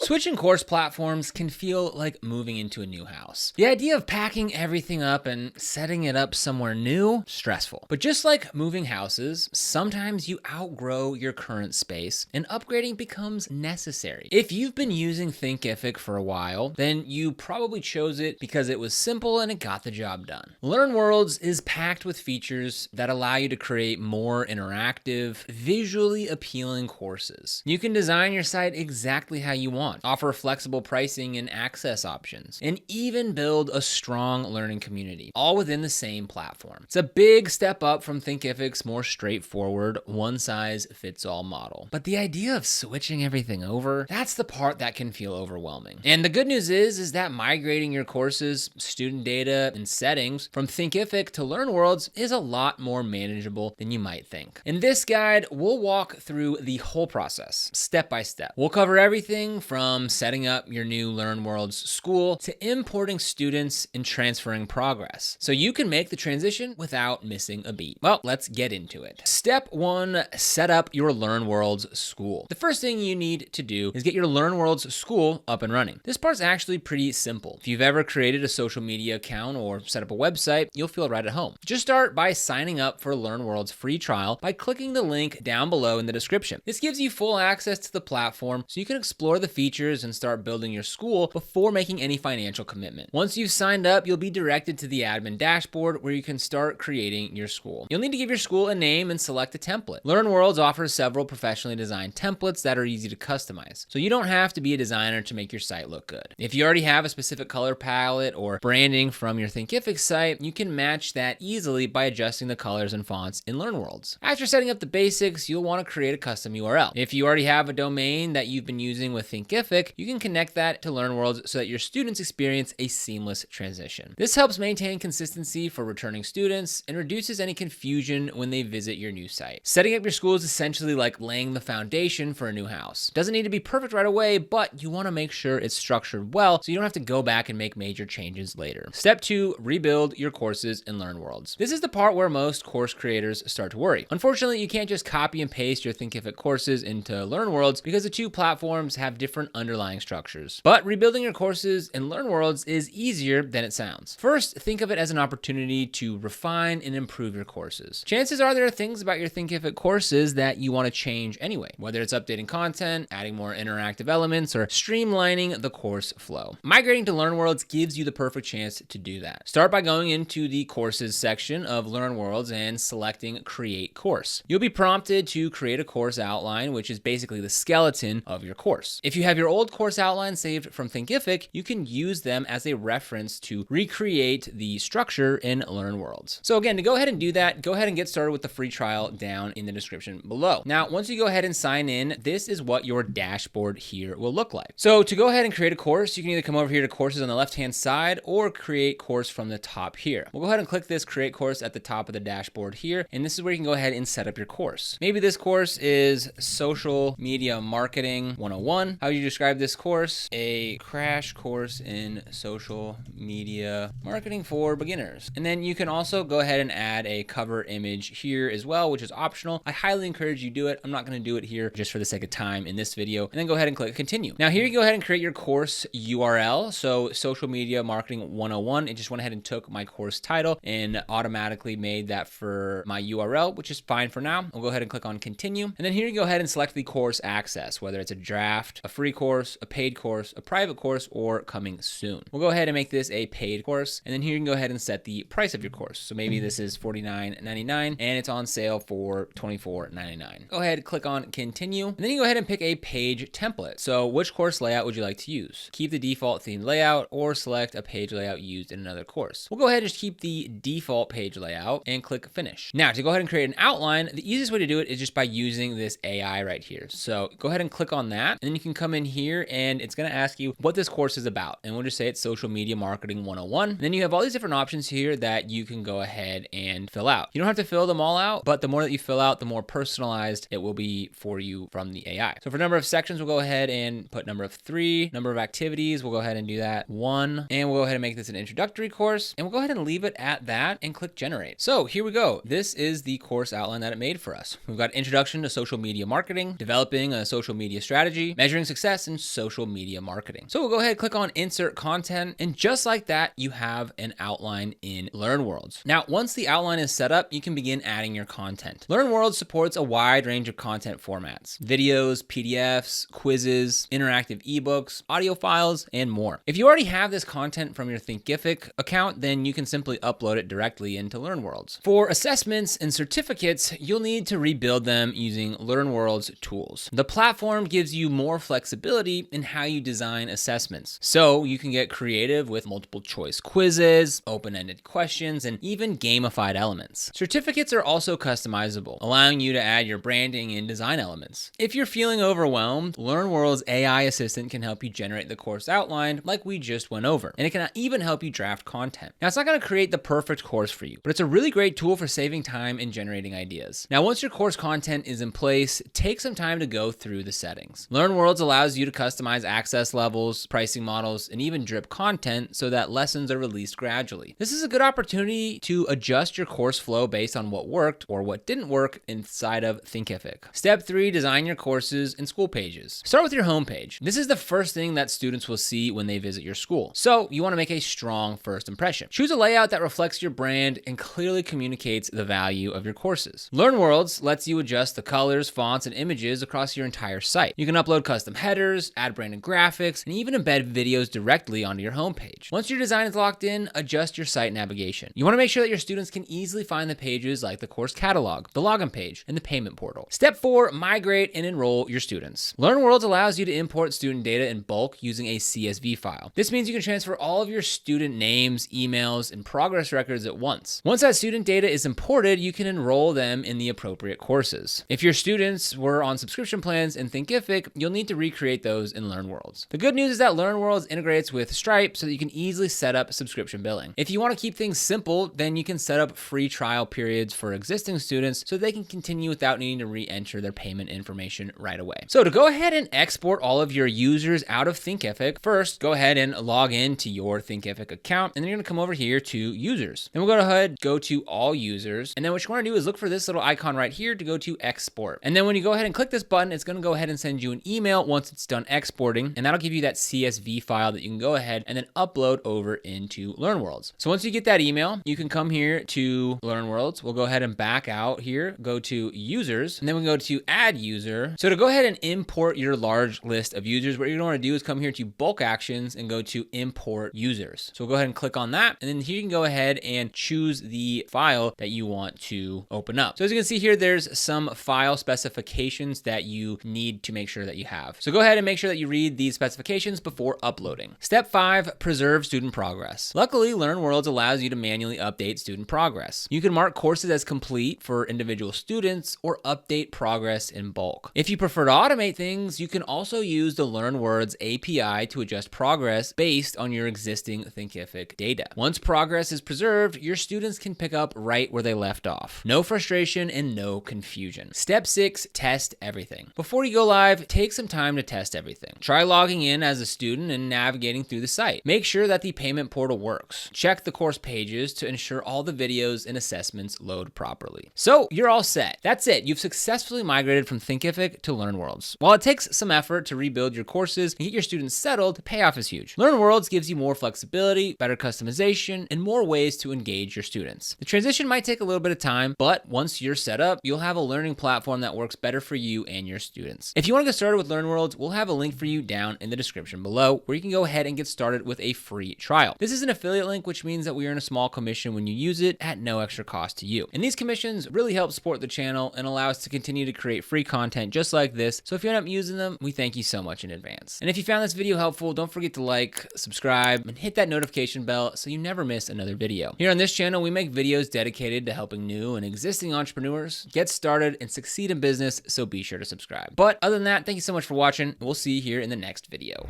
Switching course platforms can feel like moving into a new house. The idea of packing everything up and setting it up somewhere new, stressful. But just like moving houses, sometimes you outgrow your current space and upgrading becomes necessary. If you've been using Thinkific for a while, then you probably chose it because it was simple and it got the job done. LearnWorlds is packed with features that allow you to create more interactive, visually appealing courses. You can design your site exactly how you want, offer flexible pricing and access options, and even build a strong learning community, all within the same platform. It's a big step up from Thinkific's more straightforward, one-size-fits-all model. But the idea of switching everything over, that's the part that can feel overwhelming. And the good news is that migrating your courses, student data, and settings from Thinkific to LearnWorlds is a lot more manageable than you might think. In this guide, we'll walk through the whole process, step by step. We'll cover everything from setting up your new LearnWorlds school to importing students and transferring progress, so you can make the transition without missing a beat. Well, let's get into it. Step 1, set up your LearnWorlds school. The first thing you need to do is get your LearnWorlds school up and running. This part's actually pretty simple. If you've ever created a social media account or set up a website, you'll feel right at home. Just start by signing up for LearnWorlds free trial by clicking the link down below in the description. This gives you full access to the platform so you can explore the features and start building your school before making any financial commitment. Once you've signed up, you'll be directed to the admin dashboard where you can start creating your school. You'll need to give your school a name and select a template. LearnWorlds offers several professionally designed templates that are easy to customize, so you don't have to be a designer to make your site look good. If you already have a specific color palette or branding from your Thinkific site, you can match that easily by adjusting the colors and fonts in LearnWorlds. After setting up the basics, you'll want to create a custom URL. If you already have a domain that you've been using with Thinkific, you can connect that to LearnWorlds so that your students experience a seamless transition. This helps maintain consistency for returning students and reduces any confusion when they visit your new site. Setting up your school is essentially like laying the foundation for a new house. Doesn't need to be perfect right away, but you want to make sure it's structured well so you don't have to go back and make major changes later. Step 2, rebuild your courses in LearnWorlds. This is the part where most course creators start to worry. Unfortunately, you can't just copy and paste your Thinkific courses into LearnWorlds because the two platforms have different underlying structures. But rebuilding your courses in LearnWorlds is easier than it sounds. First, think of it as an opportunity to refine and improve your courses. Chances are there are things about your Thinkific courses that you want to change anyway, whether it's updating content, adding more interactive elements, or streamlining the course flow. Migrating to LearnWorlds gives you the perfect chance to do that. Start by going into the courses section of LearnWorlds and selecting Create Course. You'll be prompted to create a course outline, which is basically the skeleton of your course. If you have your old course outline saved from Thinkific, you can use them as a reference to recreate the structure in LearnWorlds. So again, to go ahead and do that, go ahead and get started with the free trial down in the description below. Now, once you go ahead and sign in, this is what your dashboard here will look like. So to go ahead and create a course, you can either come over here to courses on the left-hand side or create course from the top here. We'll go ahead and click this create course at the top of the dashboard here, and this is where you can go ahead and set up your course. Maybe this course is Social Media Marketing 101. How would you describe this course? A crash course in social media marketing for beginners. And then you can also go ahead and add a cover image here as well, which is optional. I highly encourage you do it. I'm not going to do it here just for the sake of time in this video. And then go ahead and click continue. Now here you go ahead and create your course URL. So Social Media Marketing 101, it just went ahead and took my course title and automatically made that for my URL, which is fine for now. I'll go ahead and click on continue. And then here you go ahead and select the course access, whether it's a draft, a free course, a paid course, a private course, or coming soon. We'll go ahead and make this a paid course. And then here you can go ahead and set the price of your course. So maybe this is $49.99 and it's on sale for $24.99. Go ahead, click on continue. And then you go ahead and pick a page template. So which course layout would you like to use? Keep the default theme layout or select a page layout used in another course. We'll go ahead and just keep the default page layout and click finish. Now to go ahead and create an outline, the easiest way to do it is just by using this AI right here. So go ahead and click on that, and then you can come in here and it's going to ask you what this course is about. And we'll just say it's Social Media Marketing 101. And then you have all these different options here that you can go ahead and fill out. You don't have to fill them all out, but the more that you fill out, the more personalized it will be for you from the AI. So for number of sections, we'll go ahead and put number of 3, number of activities, we'll go ahead and do that 1, and we'll go ahead and make this an introductory course, and we'll go ahead and leave it at that and click generate. So here we go. This is the course outline that it made for us. We've got introduction to social media marketing, developing a social media strategy, measuring success success in social media marketing. So we'll go ahead and click on insert content, and just like that, you have an outline in LearnWorlds. Now, once the outline is set up, you can begin adding your content. LearnWorlds supports a wide range of content formats: videos, PDFs, quizzes, interactive ebooks, audio files, and more. If you already have this content from your Thinkific account, then you can simply upload it directly into LearnWorlds. For assessments and certificates, you'll need to rebuild them using LearnWorlds tools. The platform gives you more flexibility in how you design assessments, so you can get creative with multiple choice quizzes, open-ended questions, and even gamified elements. Certificates are also customizable, allowing you to add your branding and design elements. If you're feeling overwhelmed, LearnWorlds AI assistant can help you generate the course outline like we just went over, and it can even help you draft content. Now, it's not going to create the perfect course for you, but it's a really great tool for saving time and generating ideas. Now, once your course content is in place, take some time to go through the settings. LearnWorlds allows you to customize access levels, pricing models, and even drip content so that lessons are released gradually. This is a good opportunity to adjust your course flow based on what worked or what didn't work inside of Thinkific. Step 3, design your courses and school pages. Start with your homepage. This is the first thing that students will see when they visit your school, so you want to make a strong first impression. Choose a layout that reflects your brand and clearly communicates the value of your courses. LearnWorlds lets you adjust the colors, fonts, and images across your entire site. You can upload custom headers, add branded graphics, and even embed videos directly onto your homepage. Once your design is locked in, adjust your site navigation. You want to make sure that your students can easily find the pages like the course catalog, the login page, and the payment portal. Step 4, migrate and enroll your students. LearnWorlds allows you to import student data in bulk using a CSV file. This means you can transfer all of your student names, emails, and progress records at once. Once that student data is imported, you can enroll them in the appropriate courses. If your students were on subscription plans in Thinkific, you'll need to recreate those in LearnWorlds. The good news is that LearnWorlds integrates with Stripe so that you can easily set up subscription billing. If you want to keep things simple, then you can set up free trial periods for existing students so they can continue without needing to re-enter their payment information right away. So to go ahead and export all of your users out of Thinkific, first go ahead and log in to your Thinkific account, and then you're going to come over here to users. Then we'll go to all users, and then what you want to do is look for this little icon right here to go to export. And then when you go ahead and click this button, it's going to go ahead and send you an email once it's done exporting, and that'll give you that CSV file that you can go ahead and then upload over into LearnWorlds. So once you get that email, you can come here to LearnWorlds. We'll go ahead and back out here, go to users, and then we go to add user. So to go ahead and import your large list of users, what you're going to want to do is come here to bulk actions and go to import users. So we'll go ahead and click on that, and then here you can go ahead and choose the file that you want to open up. So as you can see here, there's some file specifications that you need to make sure that you have. So go ahead and make sure that you read these specifications before uploading. Step 5, preserve student progress. Luckily, LearnWorlds allows you to manually update student progress. You can mark courses as complete for individual students or update progress in bulk. If you prefer to automate things, you can also use the LearnWords API to adjust progress based on your existing Thinkific data. Once progress is preserved, your students can pick up right where they left off. No frustration and no confusion. Step 6, test everything. Before you go live, take some time to test everything. Try logging in as a student and navigating through the site. Make sure that the payment portal works. Check the course pages to ensure all the videos and assessments load properly. So you're all set. That's it. You've successfully migrated from Thinkific to LearnWorlds. While it takes some effort to rebuild your courses and get your students settled, the payoff is huge. LearnWorlds gives you more flexibility, better customization, and more ways to engage your students. The transition might take a little bit of time, but once you're set up, you'll have a learning platform that works better for you and your students. If you want to get started with LearnWorlds, we'll have a link for you down in the description below where you can go ahead and get started with a free trial. This is an affiliate link, which means that we earn a small commission when you use it at no extra cost to you. And these commissions really help support the channel and allow us to continue to create free content just like this. So if you end up using them, we thank you so much in advance. And if you found this video helpful, don't forget to like, subscribe, and hit that notification bell so you never miss another video. Here on this channel, we make videos dedicated to helping new and existing entrepreneurs get started and succeed in business, so be sure to subscribe. But other than that, thank you so much for watching. We'll see you here in the next video.